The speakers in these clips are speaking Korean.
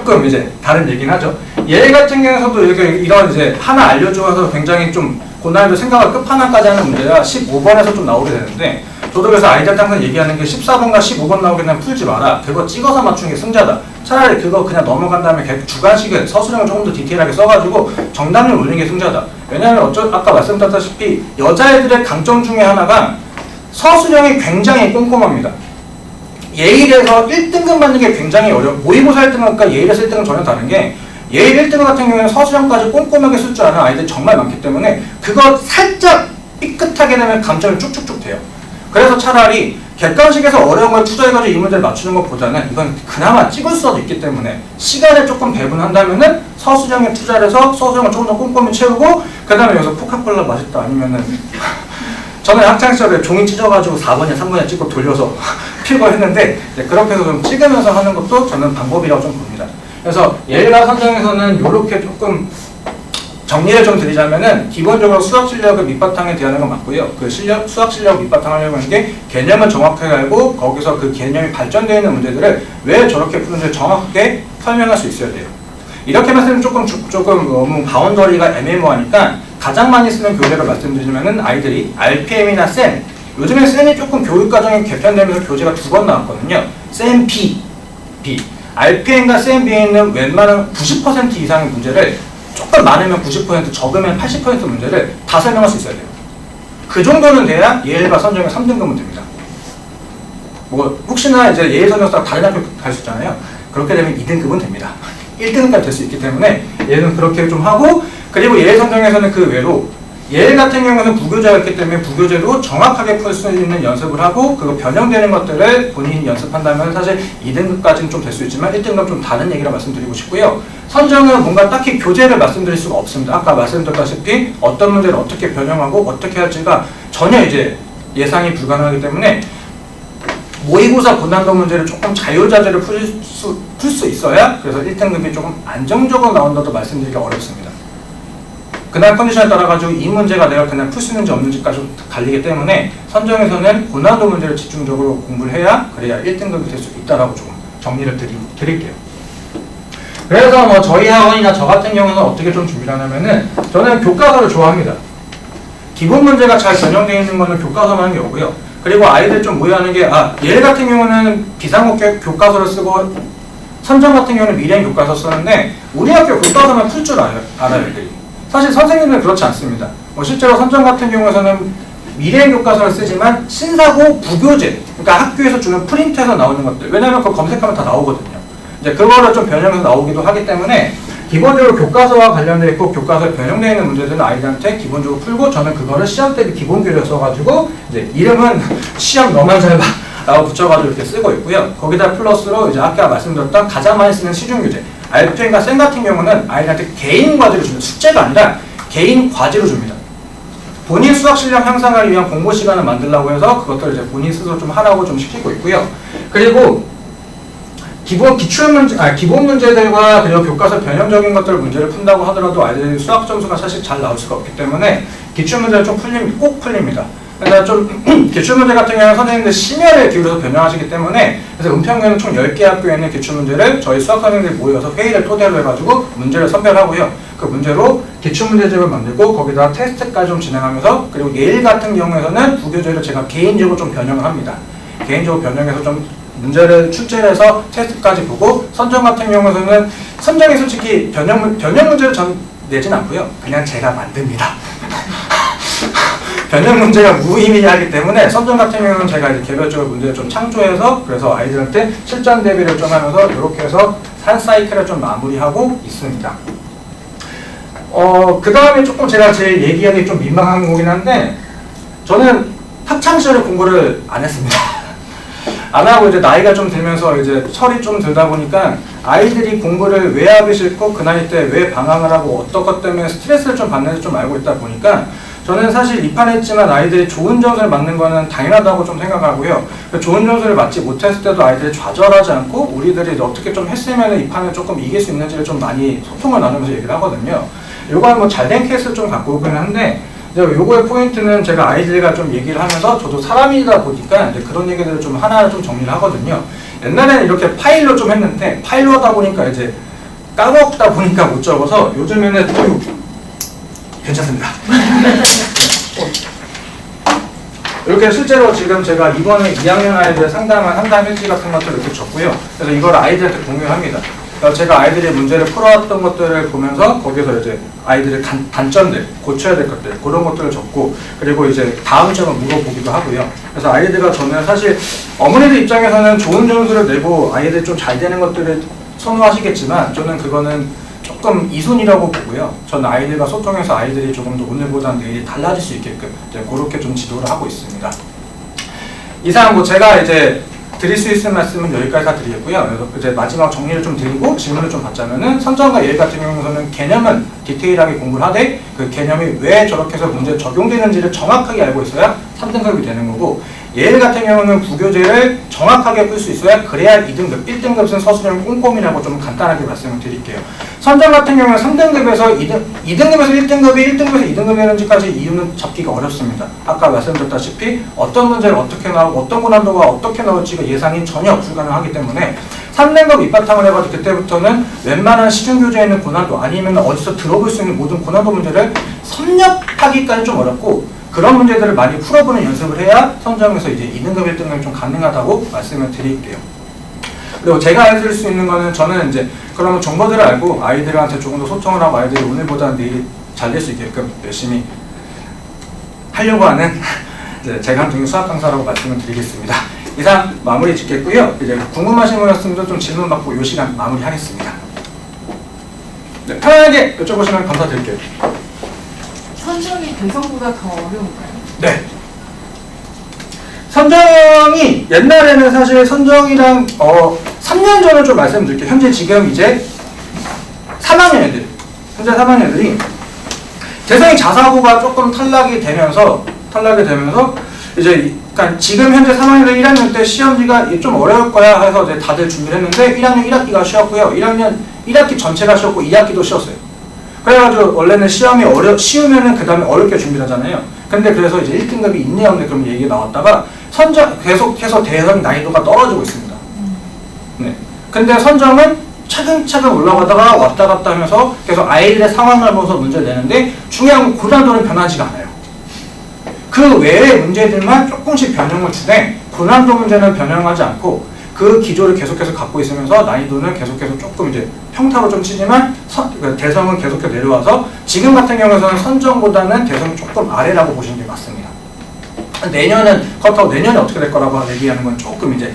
조금 이제 다른 얘기는 하죠. 얘 같은 경우에서도 이런 이제 하나 알려줘서 굉장히 좀 고난이도 생각을 끝판왕까지 하는 문제가 15번에서 좀 나오게 되는데, 저도 그래서 아이들한테 항상 얘기하는 게 14번과 15번 나오게 되면 풀지 마라. 그거 찍어서 맞추는 게 승자다. 차라리 그거 그냥 넘어간 다음에 주관식은 서술형을 조금 더 디테일하게 써가지고 정답률 올리는 게 승자다. 왜냐하면 아까 말씀드렸다시피 여자애들의 강점 중에 하나가 서술형이 굉장히 꼼꼼합니다. 예일에서 1등급 받는 게 굉장히 어려워. 모의고사 1등급과 예일에서 1등급은 전혀 다른 게, 예일 1등급 같은 경우에는 서술형까지 꼼꼼하게 쓸 줄 아는 아이들이 정말 많기 때문에 그거 살짝 삐끗하게 되면 감점이 쭉쭉쭉 돼요. 그래서 차라리 객관식에서 어려운 걸 투자해가지고 이 문제를 맞추는 것보다는 이건 그나마 찍을 수도 있기 때문에 시간을 조금 배분한다면은 서술형에 투자를 해서 서술형을 조금 더 꼼꼼히 채우고, 그 다음에 여기서 코카콜라 맛있다 아니면은 저는 학창시절에 종이 찢어가지고 4번이나 3번이나 찍고 돌려서 필고 했는데, 그렇게 해서 좀 찍으면서 하는 것도 저는 방법이라고 좀 봅니다. 그래서 예일과 선정에서는 이렇게 조금 정리를 좀 드리자면은, 기본적으로 수학 실력을 밑바탕에 대하는 건 맞고요. 그 수학 실력 밑바탕 하려고 하는 게 개념을 정확하게 알고 거기서 그 개념이 발전되어 있는 문제들을 왜 저렇게 푸는지 정확하게 설명할 수 있어야 돼요. 이렇게 말씀드리면 조금 너무 바운더리가 애매모호하니까 가장 많이 쓰는 교재를 말씀드리자면은 아이들이 RPM이나 쌤, 요즘에 쌤이 조금 교육과정이 개편되면서 교재가 2번 나왔거든요. 쌤 B, RPM과 쌤 B에 있는 웬만한 90% 이상의 문제를, 조금 많으면 90%, 적으면 80% 문제를 다 설명할 수 있어야 돼요. 그 정도는 돼야 예일과 선정에 3등급은 됩니다. 뭐 혹시나 이제 예일 선정사 다른 학교 갈 수 있잖아요. 그렇게 되면 2등급은 됩니다. 1등급까지 될 수 있기 때문에 얘는 그렇게 좀 하고, 그리고 예일 선정에서는 그 외로 예일 같은 경우는 부교재였기 때문에 부교재도 정확하게 풀 수 있는 연습을 하고, 그거 변형되는 것들을 본인이 연습한다면 사실 2등급까지는 좀 될 수 있지만 1등급 좀 다른 얘기라 말씀드리고 싶고요. 선정은 뭔가 딱히 교재를 말씀드릴 수가 없습니다. 아까 말씀드렸다시피 어떤 문제를 어떻게 변형하고 어떻게 할지가 전혀 이제 예상이 불가능하기 때문에 모의고사 고난도 문제를 조금 자유자재로 풀 수 있어야, 그래서 1등급이 조금 안정적으로 나온다도 말씀드리기가 어렵습니다. 그날 컨디션에 따라 가지고 이 문제가 내가 그냥 풀 수 있는지 없는지까지 좀 갈리기 때문에 선정에서는 고난도 문제를 집중적으로 공부를 해야, 그래야 1등급이 될 수 있다라고 조금 정리를 드릴게요. 그래서 뭐 저희 학원이나 저 같은 경우는 어떻게 좀 준비를 하냐면은, 저는 교과서를 좋아합니다. 기본 문제가 잘 변형되어 있는 거는 교과서만 하는 게 없고요. 그리고 아이들 좀 오해하는 게, 예일 같은 경우는 비상국계 교과서를 쓰고 선정 같은 경우는 미래인 교과서 쓰는데, 우리 학교 교과서만 풀 줄 알아요, 애들이. 사실 선생님은 그렇지 않습니다. 실제로 선정 같은 경우에서는 미래인 교과서를 쓰지만 신사고 부교재, 그러니까 학교에서 주는 프린트에서 나오는 것들, 왜냐면 그거 검색하면 다 나오거든요. 이제 그거를 좀 변형해서 나오기도 하기 때문에 기본적으로 교과서와 관련되어 있고 교과서에 변형되어 있는 문제들은 아이들한테 기본적으로 풀고, 저는 그거를 시험 대비 기본 교재를 써가지고 이제 이름은 시험 너만 잘 봐 라고 붙여가지고 이렇게 쓰고 있고요. 거기다 플러스로 이제 아까 말씀드렸던 가장 많이 쓰는 시중 교재, RPM과 쌤 같은 경우는 아이들한테 개인 과제로 줍니다. 숙제가 아니라 개인 과제로 줍니다. 본인 수학 실력 향상을 위한 공부 시간을 만들려고 해서 그것들을 이제 본인 스스로 좀 하라고 좀 시키고 있고요. 그리고 기본 문제들과 그리고 교과서 변형적인 것들 문제를 푼다고 하더라도 아이들이 수학 점수가 사실 잘 나올 수가 없기 때문에 기출문제를 좀 꼭 풀립니다. 그래서 좀 기출문제 같은 경우는 선생님들 심혈을 기울여서 변형하시기 때문에, 그래서 은평구에는 총 10개 학교에 있는 기출문제를 저희 수학 선생님들이 모여서 회의를 토대로 해가지고 문제를 선별하고요. 그 문제로 기출문제집을 만들고 거기다 테스트까지 좀 진행하면서, 그리고 예일 같은 경우에서는 부교재를 제가 개인적으로 좀 변형을 합니다. 개인적으로 변형해서 좀 문제를 출제를 해서 테스트까지 보고, 선정 같은 경우에는 선정이 솔직히 변형 문제를 전 내진 않고요. 그냥 제가 만듭니다. 변형 문제가 무의미하기 때문에 선정 같은 경우는 제가 이제 개별적으로 문제를 좀 창조해서, 그래서 아이들한테 실전 대비를 좀 하면서 이렇게 해서 한 사이클을 좀 마무리하고 있습니다. 그 다음에 조금 제가 제일 얘기하기 좀 민망한 거긴 한데, 저는 학창시절에 공부를 안 했습니다. 안 하고 이제 나이가 좀 들면서 이제 철이 좀 들다 보니까 아이들이 공부를 왜 하기 싫고 그 나이 때 왜 방황을 하고 어떤 것 때문에 스트레스를 좀 받는지 좀 알고 있다 보니까, 저는 사실 입학했지만 아이들이 좋은 점수를 맞는 거는 당연하다고 좀 생각하고요. 좋은 점수를 맞지 못했을 때도 아이들이 좌절하지 않고 우리들이 어떻게 좀 했으면 입학을 조금 이길 수 있는지를 좀 많이 소통을 나누면서 얘기를 하거든요. 요거는 뭐 잘된 케이스를 좀 갖고 오긴 한데, 요거의 포인트는 제가 아이들과 좀 얘기를 하면서, 저도 사람이다 보니까 이제 그런 얘기들을 좀 하나하나 좀 정리를 하거든요. 옛날에는 이렇게 파일로 좀 했는데, 파일로 하다 보니까 이제 까먹다 보니까 못 적어서 요즘에는 괜찮습니다. 이렇게 실제로 지금 제가 이번에 2학년 아이들 상담 일지 같은 것들을 이렇게 줬고요. 그래서 이걸 아이들한테 공유합니다. 그래서 제가 아이들이 문제를 풀어왔던 것들을 보면서 거기서 이제 아이들의 단점들, 고쳐야 될 것들, 그런 것들을 적고, 그리고 이제 다음 점을 물어보기도 하고요. 그래서 아이들과 저는 사실 어머니들 입장에서는 좋은 점수를 내고 아이들이 좀 잘 되는 것들을 선호하시겠지만, 저는 그거는 조금 이순이라고 보고요. 저는 아이들과 소통해서 아이들이 조금 더 오늘보다 내일이 달라질 수 있게끔 이제 그렇게 좀 지도를 하고 있습니다. 이상 뭐 제가 이제 드릴 수 있는 말씀은 여기까지 다 드리겠고요. 그래서 이제 마지막 정리를 좀 드리고 질문을 좀 받자면은, 선정과 예일 같은 경우는 개념은 디테일하게 공부를 하되 그 개념이 왜 저렇게 해서 문제에 적용되는지를 정확하게 알고 있어야 3등급이 되는 거고, 예일 같은 경우는 부교재를 정확하게 풀 수 있어야 그래야 2등급, 1등급은 서술형 꼼꼼이라고 좀 간단하게 말씀을 드릴게요. 선정 같은 경우는 3등급에서 2등급에서 1등급이 1등급에서 2등급이 되는지까지 이유는 잡기가 어렵습니다. 아까 말씀드렸다시피 어떤 문제를 어떻게 나오고 어떤 고난도가 어떻게 나올지가 예상이 전혀 불가능하기 때문에 3등급 입바탕을 해가지고 그때부터는 웬만한 시중교재에 있는 고난도 아니면 어디서 들어볼 수 있는 모든 고난도 문제를 섭렵하기까지 좀 어렵고, 그런 문제들을 많이 풀어보는 연습을 해야 선정에서 이제 2등급, 1등급이 좀 가능하다고 말씀을 드릴게요. 그리고 제가 알려드릴 수 있는 거는, 저는 이제 그러면 정보들을 알고 아이들한테 조금 더 소통을 하고 아이들이 오늘보다 내일이 잘 될 수 있게끔 열심히 하려고 하는 이제 재간중인 수학 강사라고 말씀을 드리겠습니다. 이상 마무리 짓겠고요. 이제 궁금하신 거 있으면 좀 질문 받고 이 시간 마무리하겠습니다. 네, 편하게 여쭤보시면 감사드릴게요. 선정이 대성보다 더 어려운가요? 네. 선정이 옛날에는 사실 선정이랑 3년 전을 좀 말씀드릴게요. 현재 지금 이제 3학년 애들, 현재 3학년 애들이 대성이 자사고가 조금 탈락이 되면서 이제 그러니까 지금 현재 3학년 1학년 때 시험지가 좀 어려울 거야 해서 이제 다들 준비를 했는데 1학년 1학기가 쉬었고요. 1학년 1학기 전체가 쉬었고 2학기도 쉬었어요. 그래가지고 원래는 시험이 쉬우면은 그 다음에 어렵게 준비를 하잖아요. 근데 그래서 이제 1등급이 있네 없네 그런 얘기가 나왔다가 계속해서 대선 난이도가 떨어지고 있습니다. 네. 근데 선정은 차근차근 올라가다가 왔다 갔다 하면서 계속 아이들의 상황을 보면서 문제를 내는데, 중요한 건 고난도는 변하지가 않아요. 그 외의 문제들만 조금씩 변형을 주되 고난도 문제는 변형하지 않고 그 기조를 계속해서 갖고 있으면서 난이도는 계속해서 조금 이제 평타로 좀 치지만 대성은 계속해서 내려와서 지금 같은 경우에는 선정보다는 대성이 조금 아래라고 보시는 게 맞습니다. 내년은 그렇다고 내년에 어떻게 될 거라고 얘기하는 건 조금 이제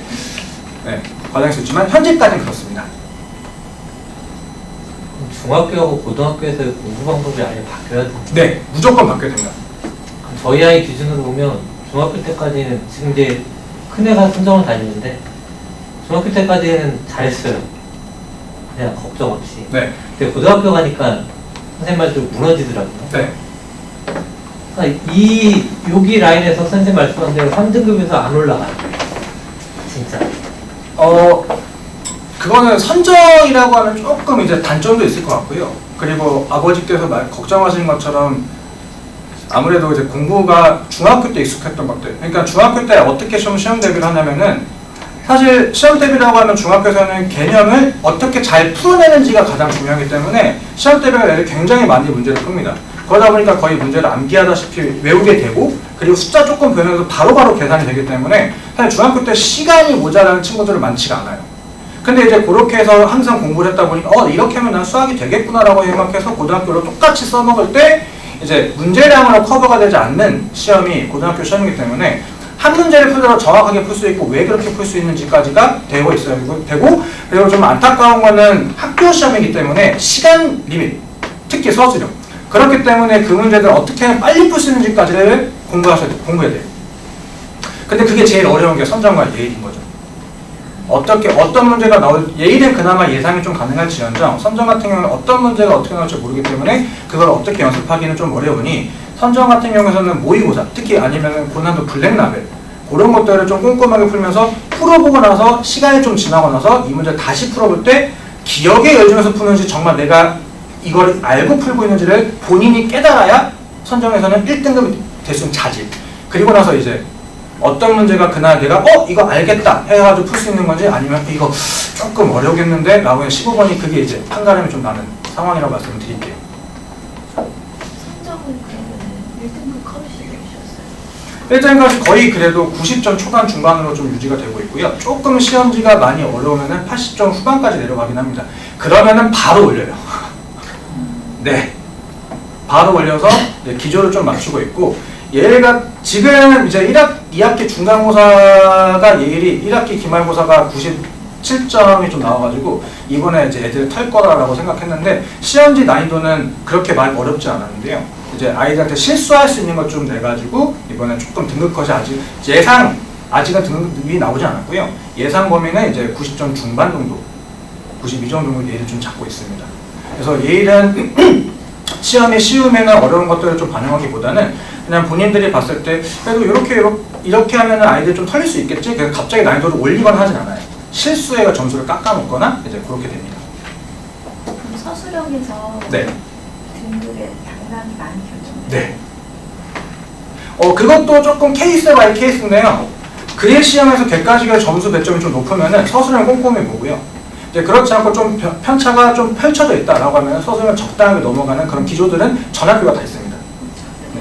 과장일 수 있지만 현재까지는 그렇습니다. 중학교하고 고등학교에서의 공부 방법이 아예 바뀌어야 돼요? 네, 무조건 바뀌어야 됩니다. 저희 아이 기준으로 보면 중학교 때까지는, 지금 이제 큰애가 선정을 다니는데 중학교 때까지는 잘했어요. 그냥 걱정 없이. 네. 근데 고등학교 가니까 선생님 말대로 무너지더라고요. 네. 그러니까 여기 라인에서 선생님 말씀한 대로 3등급에서 안 올라가요. 진짜. 그거는 선정이라고 하면 조금 이제 단점도 있을 것 같고요. 그리고 아버지께서 걱정하시는 것처럼 아무래도 이제 공부가 중학교 때 익숙했던 것들. 그러니까 중학교 때 어떻게 시험 대비를 하냐면은, 사실 시험 대비라고 하면 중학교에서는 개념을 어떻게 잘 풀어내는지가 가장 중요하기 때문에 시험 대비가 굉장히 많이 문제를 풉니다. 그러다 보니까 거의 문제를 암기하다시피 외우게 되고, 그리고 숫자 조금 변해서 바로바로 계산이 되기 때문에 사실 중학교 때 시간이 모자라는 친구들은 많지가 않아요. 근데 이제 그렇게 해서 항상 공부를 했다 보니까 이렇게 하면 난 수학이 되겠구나라고 생각해서 고등학교로 똑같이 써먹을 때 이제 문제량으로 커버가 되지 않는 시험이 고등학교 시험이기 때문에 한 문제를 풀더라도 정확하게 풀 수 있고 왜 그렇게 풀 수 있는지까지가 되고 있어야 되고, 그리고 좀 안타까운 거는 학교 시험이기 때문에 시간 리밋, 특히 서술형, 그렇기 때문에 그 문제들 어떻게 하면 빨리 풀 수 있는지까지를 공부해야 돼요. 근데 그게 제일 어려운 게 선정과 예일인 거죠. 어떤 문제가 예일은 그나마 예상이 좀 가능할지언정 선정 같은 경우는 어떤 문제가 어떻게 나올지 모르기 때문에 그걸 어떻게 연습하기는 좀 어려우니, 선정 같은 경우에서는 모의고사, 특히 아니면 고난도 블랙라벨, 그런 것들을 좀 꼼꼼하게 풀면서 풀어보고 나서 시간이 좀 지나고 나서 이 문제를 다시 풀어볼 때 기억에 의존해서 푸는지 정말 내가 이걸 알고 풀고 있는지를 본인이 깨달아야 선정에서는 1등급이 될 수 있는 자질. 그리고 나서 이제 어떤 문제가 그날 내가 이거 알겠다 해가지고 풀 수 있는 건지 아니면 이거 조금 어려겠는데 라고 해서 15번이 그게 이제 판가름이 좀 나는 상황이라고 말씀을 드릴게요. 성적은 그러면 1등급 커르시게 주셨어요? 1등까지 거의 그래도 90점 초반 중반으로 좀 유지가 되고 있고요. 조금 시험지가 많이 어려우면은 80점 후반까지 내려가긴 합니다. 그러면은 바로 올려요. 네. 바로 올려서 이제 기조를 좀 맞추고 있고, 얘가 지금 이제 2학기 중간고사가 예일이 1학기 기말고사가 97점이 좀 나와가지고 이번에 이제 애들 탈 거라고 생각했는데 시험지 난이도는 그렇게 많이 어렵지 않았는데요. 이제 아이들한테 실수할 수 있는 것 좀 내가지고 이번에 조금 등급컷이 아직은 등급이 나오지 않았고요. 예상 범위는 이제 90점 중반 정도, 92점 정도 예일을 좀 잡고 있습니다. 그래서 예일은 시험이 쉬우면 어려운 것들을 좀 반영하기보다는 그냥 본인들이 봤을 때 그래도 이렇게 하면 아이들 좀 털릴 수 있겠지? 그래서 갑자기 난이도를 올리거나 하진 않아요. 실수해가 점수를 깎아놓거나 이제 그렇게 됩니다. 그럼 서술형에서 네. 등급의 당락이 많이 결정돼요? 네. 그것도 조금 케이스 바이 케이스인데요. 그릴 시험에서 객관식의 점수 배점이 좀 높으면은 서술형 꼼꼼히 보고요. 이제 그렇지 않고 좀 편차가 좀 펼쳐져 있다라고 하면 서술형 적당하게 넘어가는 그런 기조들은 전학교가 다 있습니다. 네.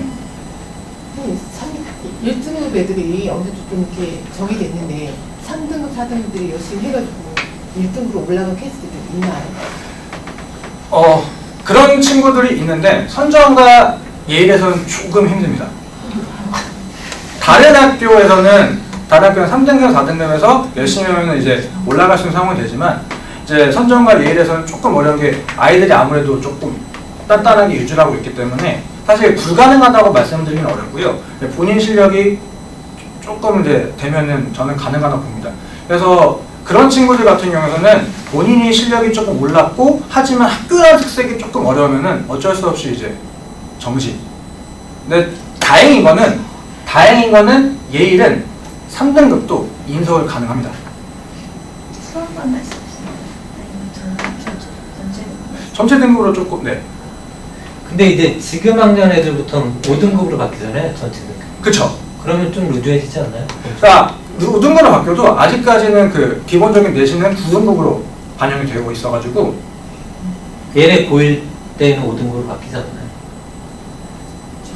1등급 애들이 어느 정도 좀 이렇게 정이 됐는데 3등급, 4등급들이 열심히 해가지고 1등급으로 올라간 케이스들이 있나요? 그런 친구들이 있는데 선정과 예일에서는 조금 힘듭니다. 다른 학교는 3등급, 4등급에서 열심히 하면 이제 올라갈 수 있는 상황이 되지만 이제 선정과 예일에서는 조금 어려운 게 아이들이 아무래도 조금 단단하게 유지를 하고 있기 때문에 사실 불가능하다고 말씀드리긴 어렵고요. 본인 실력이 조금 이제 되면은 저는 가능하다고 봅니다. 그래서 그런 친구들 같은 경우에는 본인이 실력이 조금 올랐고 하지만 학교라는 특색이 조금 어려우면은 어쩔 수 없이 이제 정시. 근데 다행인 거는 예일은 3등급도 인서울 가능합니다. 수학만 말씀하시나요? 아니면 전체 등급으로 조금 네. 근데 이제 지금 학년 애들부터는 5등급으로 바뀌잖아요, 전체 등급. 그쵸. 그러면 좀 루즈해지지 않나요? 그러니까 5등급으로 바뀌어도 아직까지는 그 기본적인 내신은 9등급으로 반영이 되고 있어가지고 얘네 고1 때는 5등급으로 바뀌지 않나요?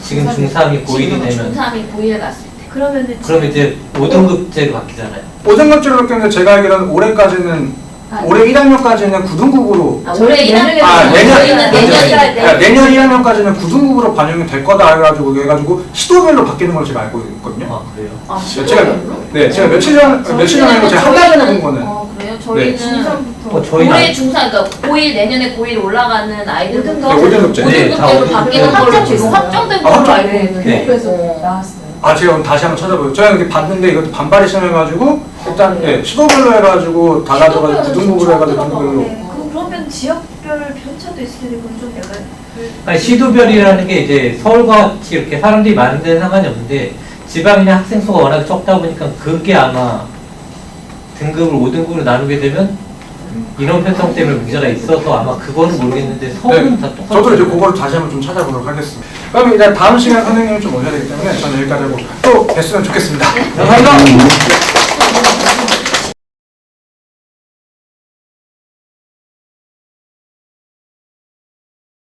지금 중3이 고1이 되면 중3이 고1에 갔을 때 그러면은 그럼 이제 5등급제로 바뀌잖아요. 5등급제로 바뀌었는데 제가 알기로는 올해까지는 올해 1학년까지는 9등급으로 올해 1학년에 내년 1학년까지는 9등급으로 반영이 될 거다 해가지고 시도별로 바뀌는 걸 제가 알고 있거든요. 아 그래요? 아, 제가 며칠 전에 제가 한 달 전에 본 거는 그래요? 저희는 중3부터 저희는 올해 중3, 그러니까 고1 내년에 고1 올라가는 아이들부터 5등급제. 5등급제로 바뀌는 걸로 지금 확정된 걸로 알고 네, 있는데 교육부에서 나왔어요. 제가 그럼 다시 한번 찾아보요. 제가 이렇게 봤는데 이것도 반발이 심해가지고 일단 시도별로 해가지고 달라져가지고 9등급으로 해가지고 등급별로. 그러면 지역별 편차도 있을 텐데 그건 좀 내가 아니, 시도별이라는 게 이제 서울과 같이 이렇게 사람들이 많은 데는 상관이 없는데 지방이나 학생 수가 워낙 적다 보니까 그게 아마 등급을 5등급으로 나누게 되면 인원 편성 때문에 문제가 있어서 아마 그거는 모르겠는데 서울은 다 똑같아요. 저도 이제 그거를 다시 한번 좀 찾아보도록 하겠습니다. 그럼 이제 다음 시간 선생님이 좀 오셔야 되기 때문에 저는 여기까지 하고 또 뵀으면 좋겠습니다. 감사합니다.